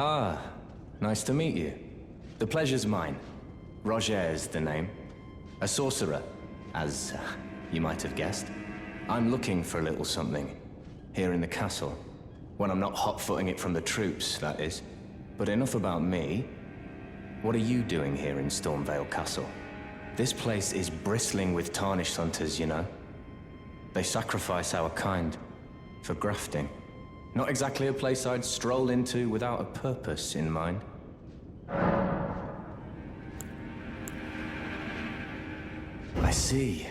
Ah, nice to meet you. The pleasure's mine. Rogier is the name. A sorcerer, as you might have guessed. I'm looking for a little something here in the castle. When I'm not hot-footing it from the troops, that is. But enough about me. What are you doing here in Stormvale Castle? This place is bristling with tarnished hunters, you know. They sacrifice our kind for grafting. Not exactly a place I'd stroll into without a purpose in mind. I see.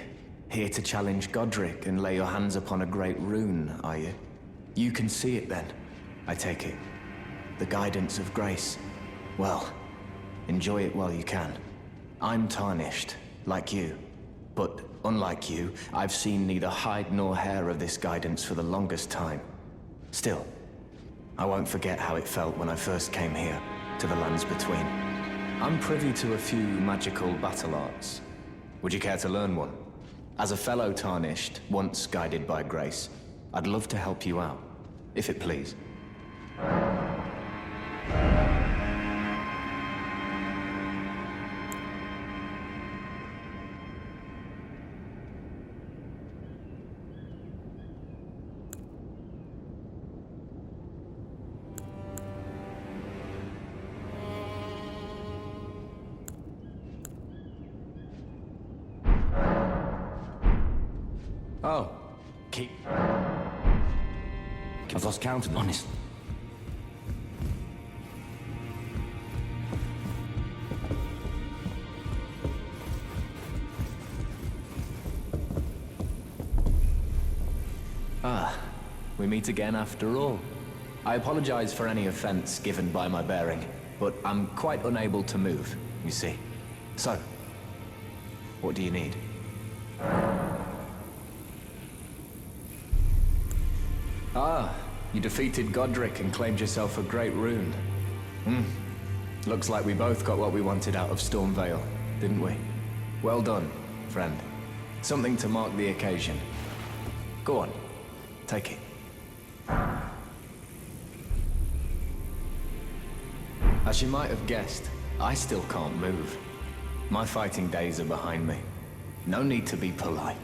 Here to challenge Godric and lay your hands upon a great rune, are you? You can see it then, I take it. The guidance of grace. Well, enjoy it while you can. I'm tarnished, like you. But unlike you, I've seen neither hide nor hair of this guidance for the longest time. Still, I won't forget how it felt when I first came here, to the lands between. I'm privy to a few magical battle arts. Would you care to learn one? As a fellow tarnished, once guided by grace, I'd love to help you out, if it please. Oh, keep... I've lost count of them. Honest. Ah, we meet again after all. I apologize for any offense given by my bearing, but I'm quite unable to move, you see. So, what do you need? Ah, you defeated Godric and claimed yourself a great rune. Looks like we both got what we wanted out of Stormvale, didn't we? Well done, friend. Something to mark the occasion. Go on, take it. As you might have guessed, I still can't move. My fighting days are behind me. No need to be polite.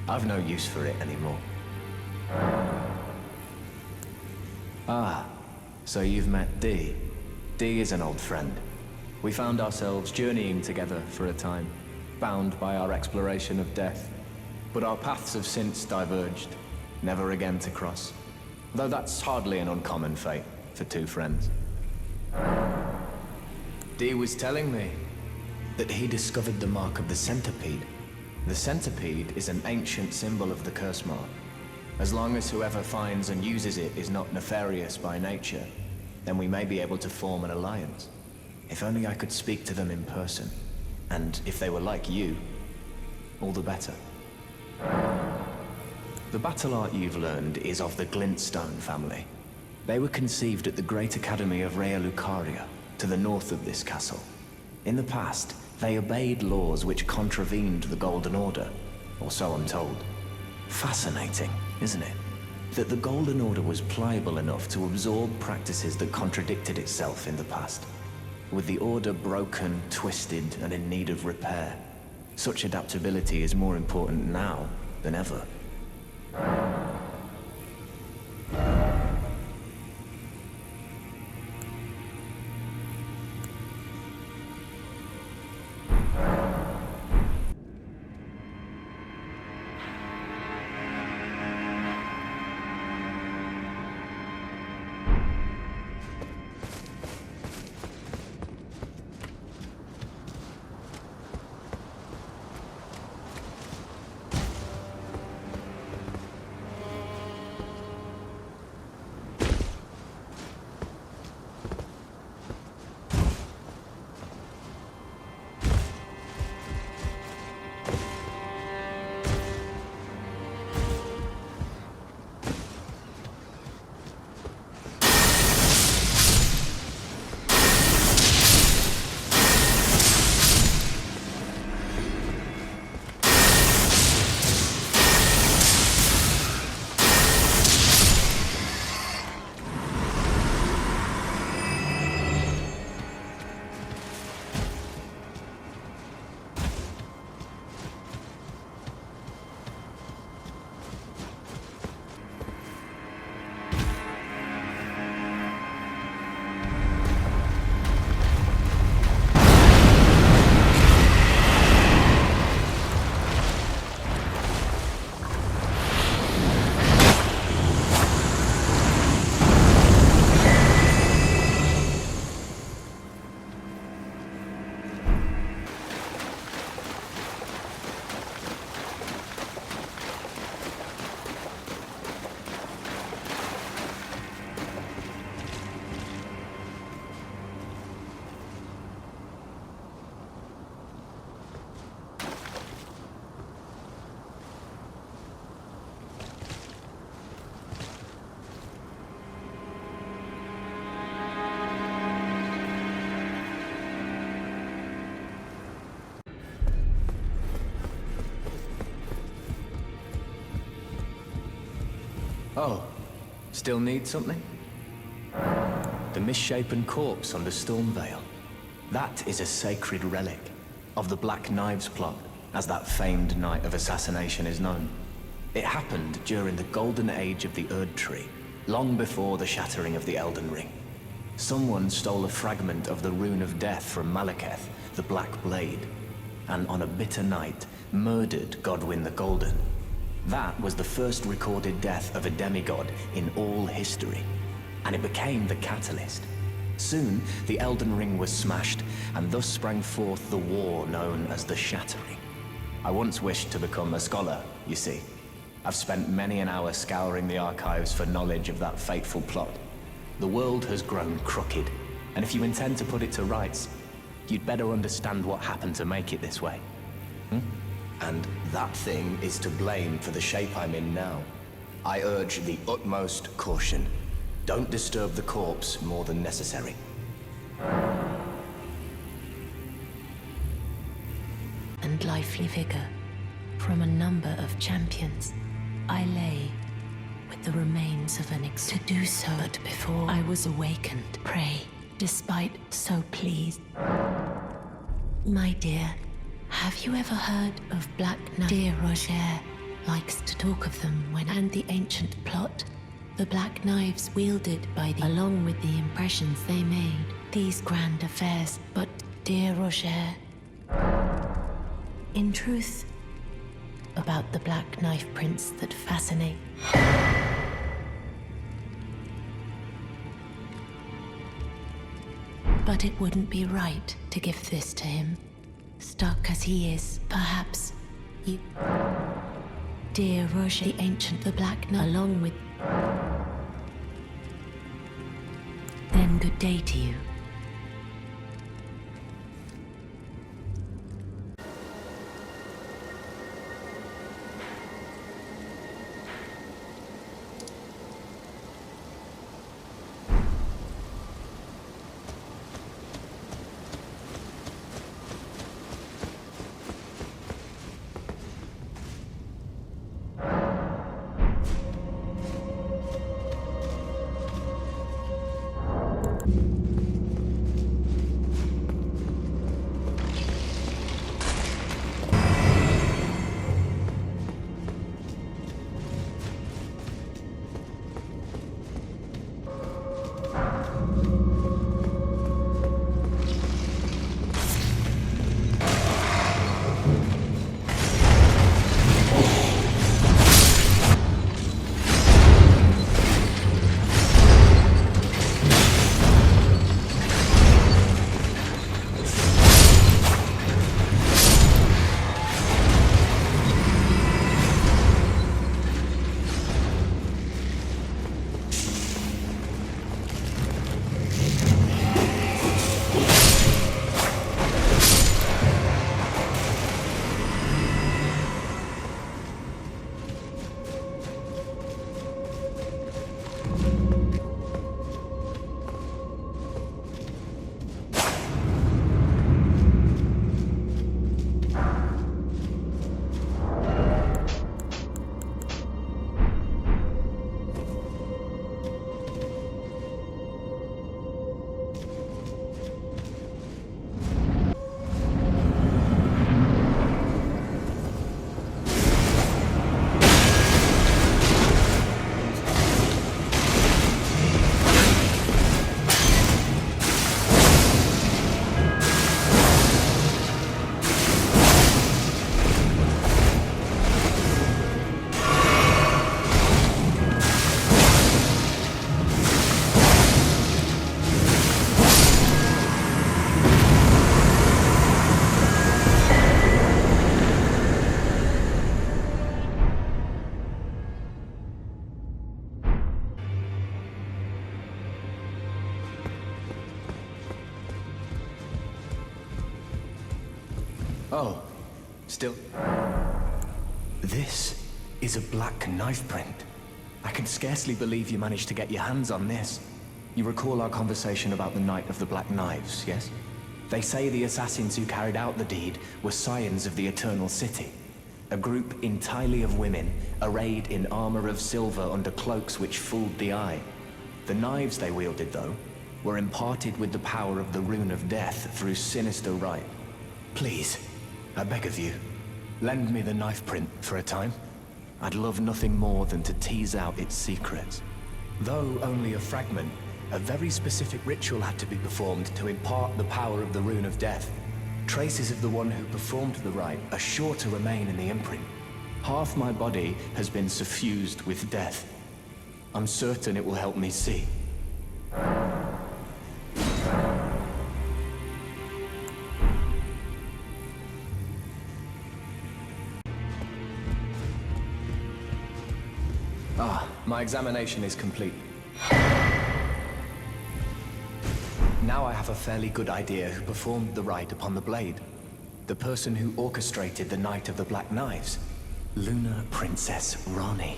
I've no use for it anymore. Ah, so you've met Dee. Dee is an old friend. We found ourselves journeying together for a time, bound by our exploration of death. But our paths have since diverged, never again to cross. Though that's hardly an uncommon fate for two friends. Dee was telling me that he discovered the mark of the centipede. The centipede is an ancient symbol of the curse mark. As long as whoever finds and uses it is not nefarious by nature, then we may be able to form an alliance. If only I could speak to them in person. And if they were like you, all the better. The battle art you've learned is of the Glintstone family. They were conceived at the Great Academy of Rea Lucaria, to the north of this castle. In the past, they obeyed laws which contravened the Golden Order, or so I'm told. Fascinating, isn't it? That the Golden Order was pliable enough to absorb practices that contradicted itself in the past. With the Order broken, twisted, and in need of repair, such adaptability is more important now than ever. Oh, still need something? The misshapen corpse under Stormvale. That is a sacred relic of the Black Knives plot, as that famed night of assassination is known. It happened during the golden age of the Erd Tree, long before the shattering of the Elden Ring. Someone stole a fragment of the Rune of Death from Malekith, the Black Blade, and on a bitter night, murdered Godwyn the Golden. That was the first recorded death of a demigod in all history, and it became the catalyst. Soon, the Elden Ring was smashed, and thus sprang forth the war known as the Shattering. I once wished to become a scholar, you see. I've spent many an hour scouring the archives for knowledge of that fateful plot. The world has grown crooked, and if you intend to put it to rights, you'd better understand what happened to make it this way. And that thing is to blame for the shape I'm in now. I urge the utmost caution. Don't disturb the corpse more than necessary. And lively vigor from a number of champions, I lay with the remains of an to do so, but before I was awakened, pray, despite so pleased. My dear, have you ever heard of Black Knight? Dear Rogier likes to talk of them when and the ancient plot, the black knives wielded by the along with the impressions they made, these grand affairs, but dear Rogier, in truth, about the black knife prints that fascinate. But it wouldn't be right to give this to him. Stuck as he is, perhaps you... Dear Rogier, the ancient, the black knight, along with... Then good day to you. Oh, still... This is a black knife print. I can scarcely believe you managed to get your hands on this. You recall our conversation about the Night of the Black Knives, yes? They say the assassins who carried out the deed were scions of the Eternal City. A group entirely of women, arrayed in armor of silver under cloaks which fooled the eye. The knives they wielded, though, were imparted with the power of the rune of death through sinister rite. Please, I beg of you, lend me the knife print for a time. I'd love nothing more than to tease out its secrets. Though only a fragment, a very specific ritual had to be performed to impart the power of the rune of death. Traces of the one who performed the rite are sure to remain in the imprint. Half my body has been suffused with death. I'm certain it will help me see. My examination is complete. Now I have a fairly good idea who performed the rite upon the blade. The person who orchestrated the Night of the Black Knives. Lunar Princess Ranni.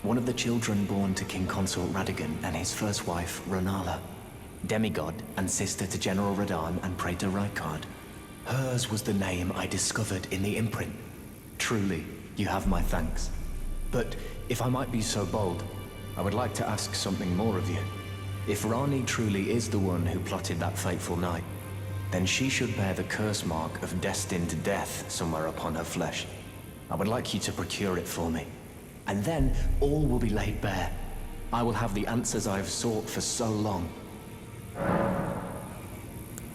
One of the children born to King Consort Radigan and his first wife, Ronala. Demigod and sister to General Radahn and Praetor Rykard. Hers was the name I discovered in the imprint. Truly, you have my thanks. But if I might be so bold, I would like to ask something more of you. If Ranni truly is the one who plotted that fateful night, then she should bear the curse mark of destined death somewhere upon her flesh. I would like you to procure it for me. And then all will be laid bare. I will have the answers I have sought for so long.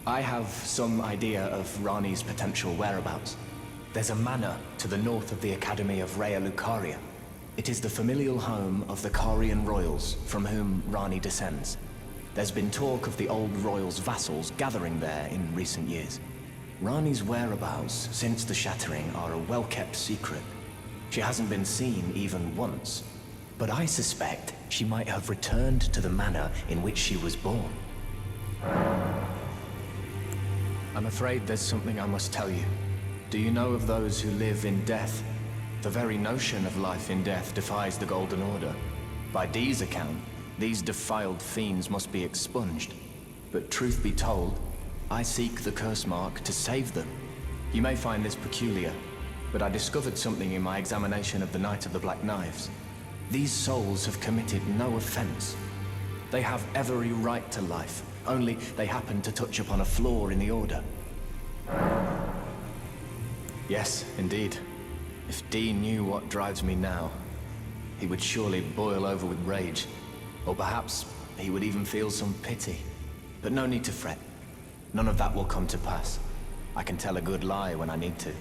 I have some idea of Ranni's potential whereabouts. There's a manor to the north of the Academy of Rea Lucaria. It is the familial home of the Carian royals, from whom Ranni descends. There's been talk of the old royals' vassals gathering there in recent years. Ranni's whereabouts since the shattering are a well-kept secret. She hasn't been seen even once, but I suspect she might have returned to the manor in which she was born. I'm afraid there's something I must tell you. Do you know of those who live in death? The very notion of life in death defies the Golden Order. By Dee's account, these defiled fiends must be expunged. But truth be told, I seek the curse mark to save them. You may find this peculiar, but I discovered something in my examination of the Night of the Black Knives. These souls have committed no offense. They have every right to life, only they happen to touch upon a flaw in the Order. Yes, indeed. If Dee knew what drives me now, he would surely boil over with rage. Or perhaps he would even feel some pity. But no need to fret. None of that will come to pass. I can tell a good lie when I need to.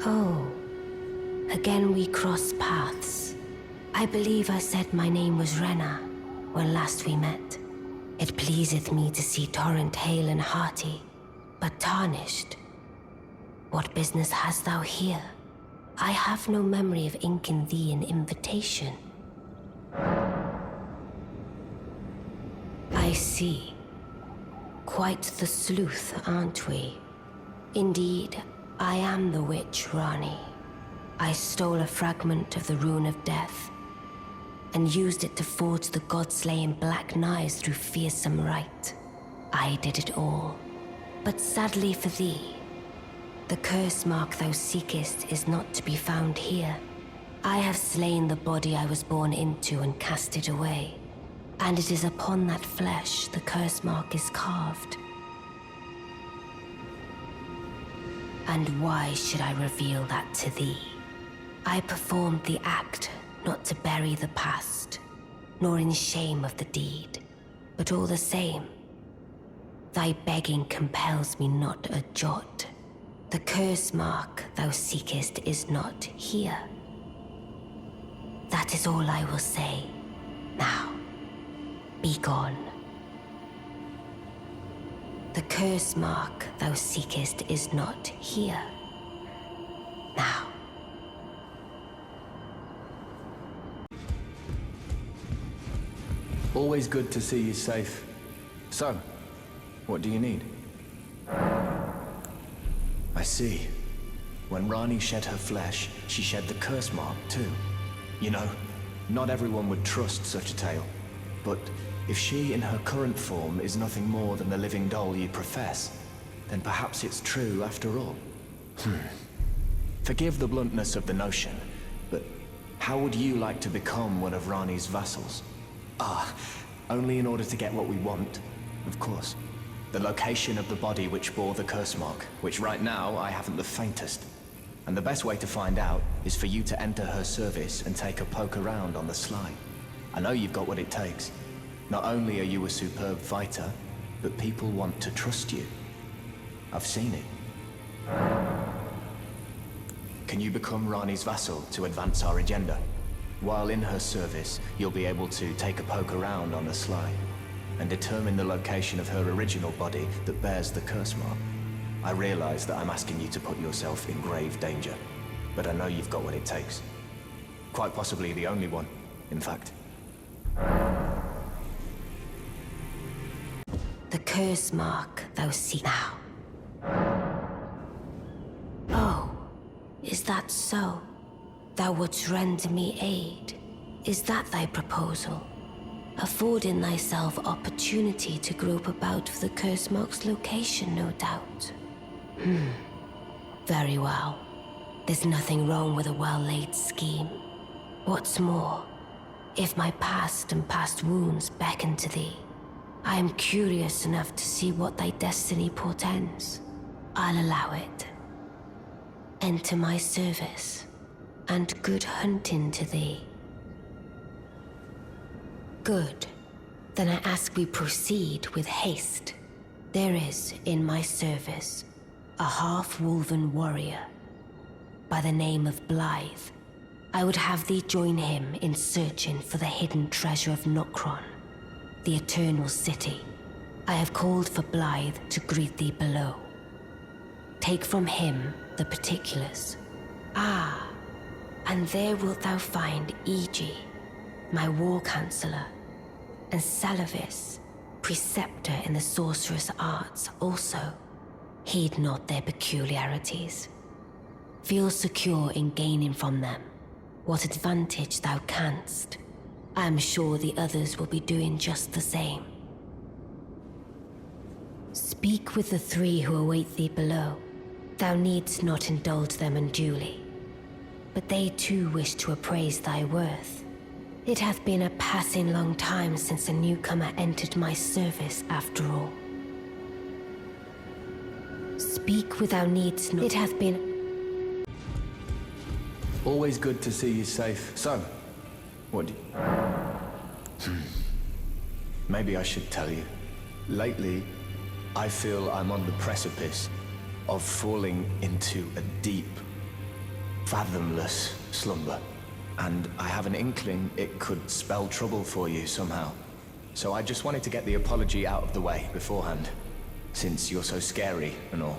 Oh, again we cross paths. I believe I said my name was Rena when last we met. It pleaseth me to see Torrent hale and hearty, but tarnished. What business hast thou here? I have no memory of inking thee an invitation. I see. Quite the sleuth, aren't we? Indeed, I am the witch, Ranni. I stole a fragment of the Rune of Death and used it to forge the god-slaying black knives through fearsome rite. I did it all. But sadly for thee, the curse mark thou seekest is not to be found here. I have slain the body I was born into and cast it away, and it is upon that flesh the curse mark is carved. And why should I reveal that to thee? I performed the act not to bury the past, nor in shame of the deed, but all the same, thy begging compels me not a jot. The curse mark thou seekest is not here. That is all I will say. Now, be gone. The curse mark thou seekest is not here. Now. Always good to see you safe. So, what do you need? I see. When Ranni shed her flesh, she shed the curse mark too. You know, not everyone would trust such a tale. But if she in her current form is nothing more than the living doll you profess, then perhaps it's true after all. Forgive the bluntness of the notion, but how would you like to become one of Ranni's vassals? Only in order to get what we want, of course. The location of the body which bore the curse mark, which right now I haven't the faintest. And the best way to find out is for you to enter her service and take a poke around on the sly. I know you've got what it takes. Not only are you a superb fighter, but people want to trust you. I've seen it. Can you become Ranni's vassal to advance our agenda? While in her service, you'll be able to take a poke around on the sly and determine the location of her original body that bears the curse mark. I realize that I'm asking you to put yourself in grave danger, but I know you've got what it takes. Quite possibly the only one, in fact. The curse mark thou seek now. Oh, is that so? Thou wouldst render me aid. Is that thy proposal? Affording thyself opportunity to grope about for the curse mark's location, no doubt. Very well. There's nothing wrong with a well-laid scheme. What's more, if my past and past wounds beckon to thee, I am curious enough to see what thy destiny portends. I'll allow it. Enter my service, and good hunting to thee. Good. Then I ask we proceed with haste. There is, in my service, a half-wolven warrior by the name of Blythe. I would have thee join him in searching for the hidden treasure of Nokron, the Eternal City. I have called for Blythe to greet thee below. Take from him the particulars. And there wilt thou find Iji, my war counselor, and Salavis, preceptor in the sorcerous arts also. Heed not their peculiarities. Feel secure in gaining from them what advantage thou canst. I am sure the others will be doing just the same. Speak with the three who await thee below. Thou needst not indulge them unduly, but they too wish to appraise thy worth. It hath been a passing long time since a newcomer entered my service, after all. Speak without needs not. It hath been... Always good to see you safe. So, what do you... Maybe I should tell you. Lately, I feel I'm on the precipice of falling into a deep, fathomless slumber. And I have an inkling it could spell trouble for you somehow. So I just wanted to get the apology out of the way beforehand, since you're so scary and all.